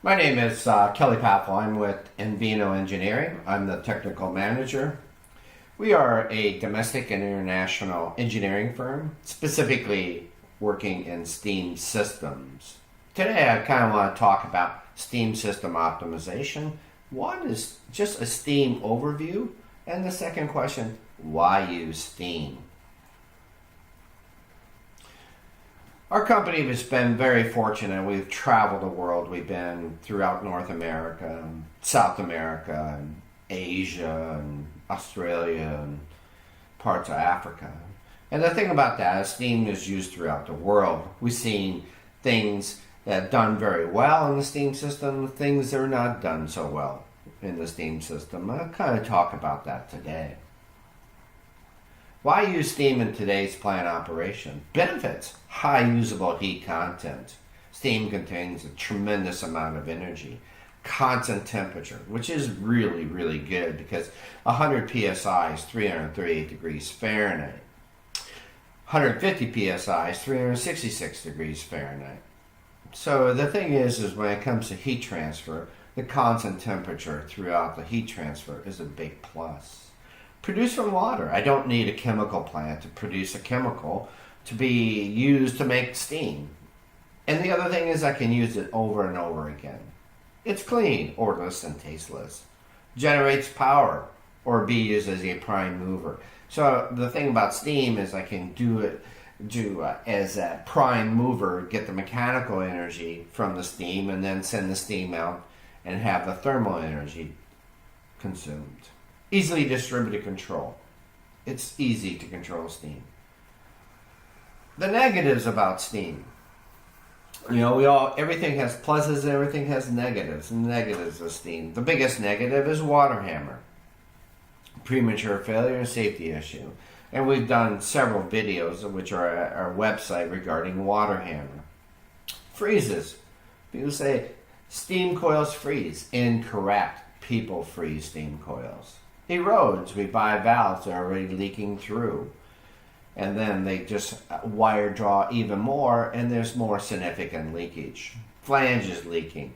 My name is Kelly Paffel. I'm with Envino Engineering. I'm the technical manager. We are a domestic and international engineering firm, specifically working in steam systems. Today I kind of want to talk about steam system optimization. One is just a steam overview, and the second question, why use steam? Our company has been very fortunate. We've traveled the world. We've been throughout North America, and South America, and Asia, and Australia, and parts of Africa. And the thing about that is steam is used throughout the world. We've seen things that are done very well in the steam system, things that are not done so well in the steam system. I'll kind of talk about that today. Why use steam in today's plant operation? Benefits: high usable heat content. Steam contains a tremendous amount of energy. Constant temperature, which is really, really good because 100 psi is 338 degrees Fahrenheit. 150 psi is 366 degrees Fahrenheit. So the thing is when it comes to heat transfer, the constant temperature throughout the heat transfer is a big plus. Produce from water. I don't need a chemical plant to produce a chemical to be used to make steam. And the other thing is I can use it over and over again. It's clean, odorless, and tasteless. Generates power or be used as a prime mover. So the thing about steam is I can do it as a prime mover, get the mechanical energy from the steam and then send the steam out and have the thermal energy consumed. Easily distributed control. It's easy to control steam. The negatives about steam. Everything has pluses and everything has negatives. Negatives of steam. The biggest negative is water hammer. Premature failure and safety issue. And we've done several videos which are at our website regarding water hammer. Freezes. People say steam coils freeze. Incorrect. People freeze steam coils. Erodes. We buy valves that are already leaking through. And then they just wire draw even more, and there's more significant leakage. Flanges leaking.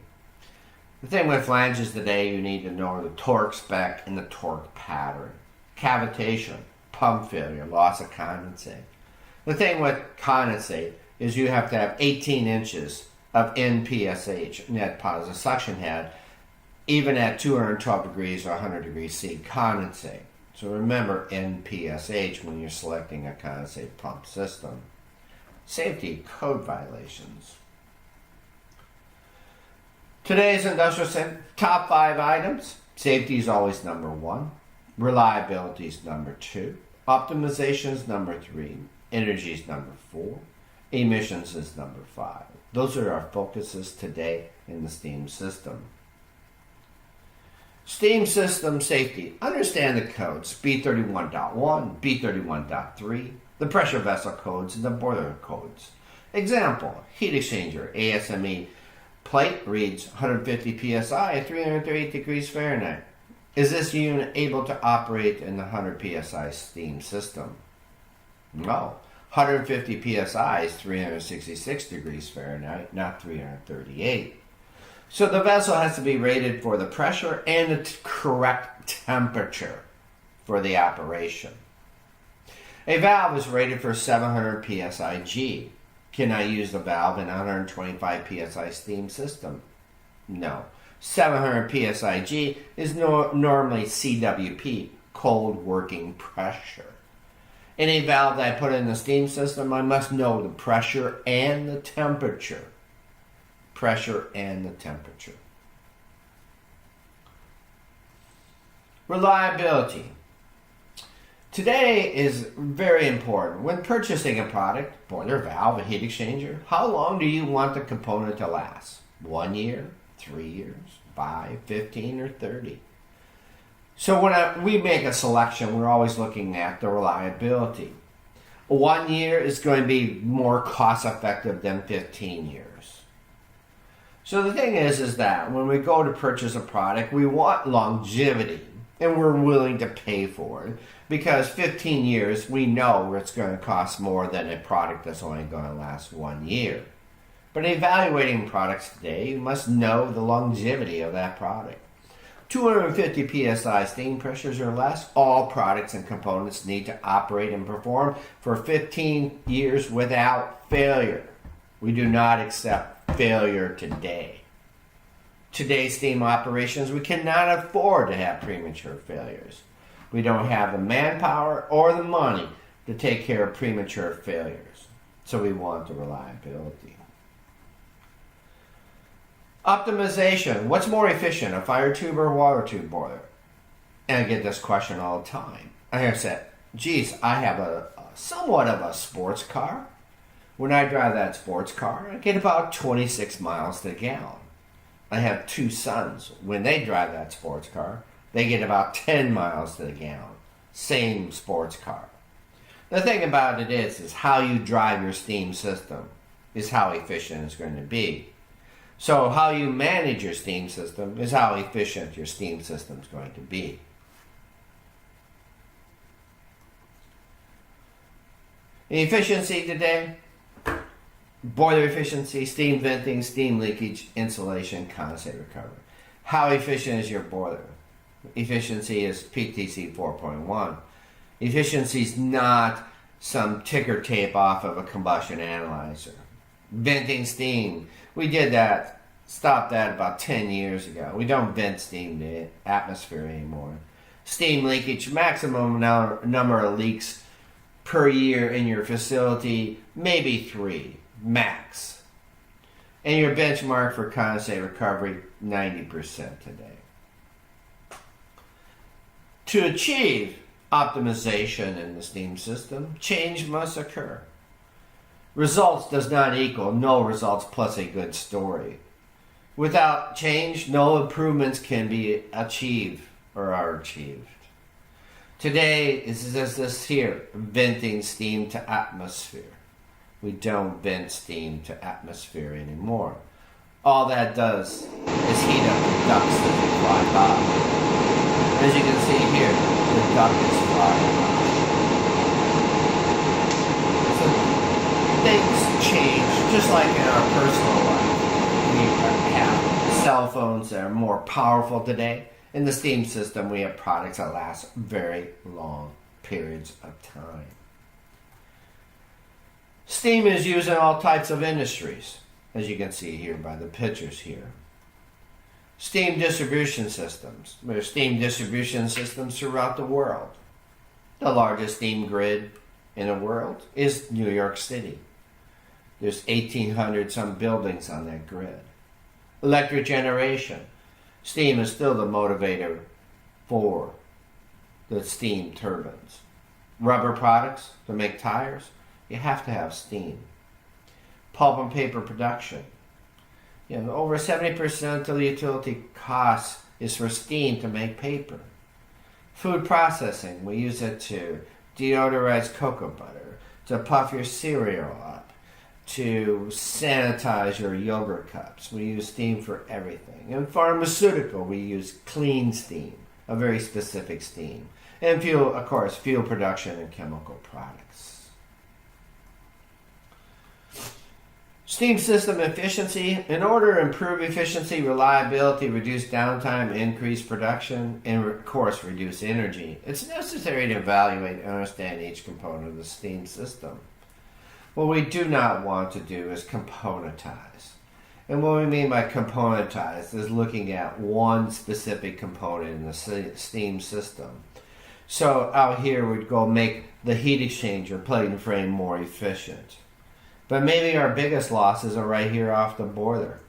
The thing with flanges today, you need to know the torque spec and the torque pattern. Cavitation, pump failure, loss of condensate. The thing with condensate is you have to have 18 inches of NPSH, net positive suction head, even at 212 degrees or 100 degrees C condensate. So remember NPSH when you're selecting a condensate pump system. Safety code violations. Today's industrial top 5 items. Safety is always number 1. Reliability is number 2. Optimization is number 3. Energy is number 4. Emissions is number 5. Those are our focuses today in the steam system. Steam system safety. Understand the codes, B31.1, B31.3, the pressure vessel codes, and the boiler codes. Example, heat exchanger, ASME plate reads 150 psi at 338 degrees Fahrenheit. Is this unit able to operate in the 100 psi steam system? No. 150 psi is 366 degrees Fahrenheit, not 338. So the vessel has to be rated for the pressure and the correct temperature for the operation. A valve is rated for 700 psi-G. Can I use the valve in a 125 psi steam system? No. 700 psi-G is normally CWP, cold working pressure. Any valve that I put in the steam system, I must know the pressure and the temperature. Pressure and the temperature. Reliability. Today is very important. When purchasing a product, boiler, valve, a heat exchanger, how long do you want the component to last? 1 year, 3 years, 5, 15, or 30? So when we make a selection, we're always looking at the reliability. 1 year is going to be more cost effective than 15 years. So the thing is that when we go to purchase a product, we want longevity, and we're willing to pay for it because 15 years, we know it's going to cost more than a product that's only going to last 1 year. But evaluating products today, you must know the longevity of that product. 250 psi steam pressures or less, all products and components need to operate and perform for 15 years without failure. We do not accept failure today. Today's steam operations, we cannot afford to have premature failures. We don't have the manpower or the money to take care of premature failures. So we want the reliability. Optimization. What's more efficient, a fire tube or a water tube boiler? And I get this question all the time. I said, geez, I have a somewhat of a sports car. When I drive that sports car, I get about 26 miles to the gallon. I have two sons. When they drive that sports car, they get about 10 miles to the gallon. Same sports car. The thing about it is how you drive your steam system is how efficient it's going to be. So how you manage your steam system is how efficient your steam system is going to be. Efficiency today, boiler efficiency, steam venting, steam leakage, insulation, condensate recovery. How efficient is your boiler? Efficiency is PTC 4.1. Efficiency is not some ticker tape off of a combustion analyzer. Venting steam. We did that, stopped that about 10 years ago. We don't vent steam to the atmosphere anymore. Steam leakage, maximum number of leaks per year in your facility, maybe 3, max. And your benchmark for condensate recovery, 90% today. To achieve optimization in the steam system, change must occur. Results does not equal no results plus a good story. Without change, no improvements can be achieved or are achieved. Today is this here, venting steam to atmosphere. We don't vent steam to atmosphere anymore. All that does is heat up the ducts that they fly by. As you can see here, the duct is flying by. Things change, just like in our personal life. We have cell phones that are more powerful today. In the steam system, we have products that last very long periods of time. Steam is used in all types of industries, as you can see here by the pictures here. Steam distribution systems. There are steam distribution systems throughout the world. The largest steam grid in the world is New York City. There's 1,800 some buildings on that grid. Electric generation. Steam is still the motivator for the steam turbines. Rubber products to make tires, you have to have steam. Pulp and paper production. Over 70% of the utility costs is for steam to make paper. Food processing, we use it to deodorize cocoa butter, to puff your cereal up, to sanitize your yogurt cups. We use steam for everything. In pharmaceutical, we use clean steam, a very specific steam. And fuel, of course, fuel production and chemical products. Steam system efficiency. In order to improve efficiency, reliability, reduce downtime, increase production, and of course reduce energy, it's necessary to evaluate and understand each component of the steam system. What we do not want to do is componentize. And what we mean by componentize is looking at one specific component in the steam system. So out here we'd go make the heat exchanger plate and frame more efficient. But maybe our biggest losses are right here off the boiler.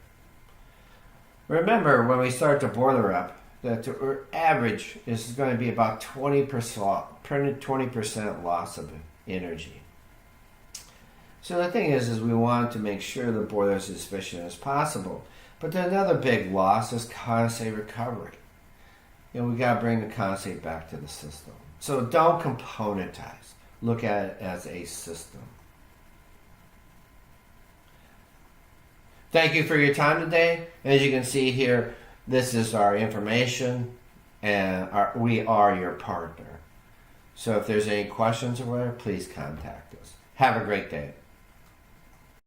Remember, when we start the boiler up, that the average is going to be about 20% loss of energy. So the thing is we want to make sure the boiler is as efficient as possible. But then another big loss is condensate recovery. We got to bring the condensate back to the system. So don't componentize. Look at it as a system. Thank you for your time today. As you can see here, this is our information, and we are your partner. So if there's any questions or whatever, please contact us. Have a great day.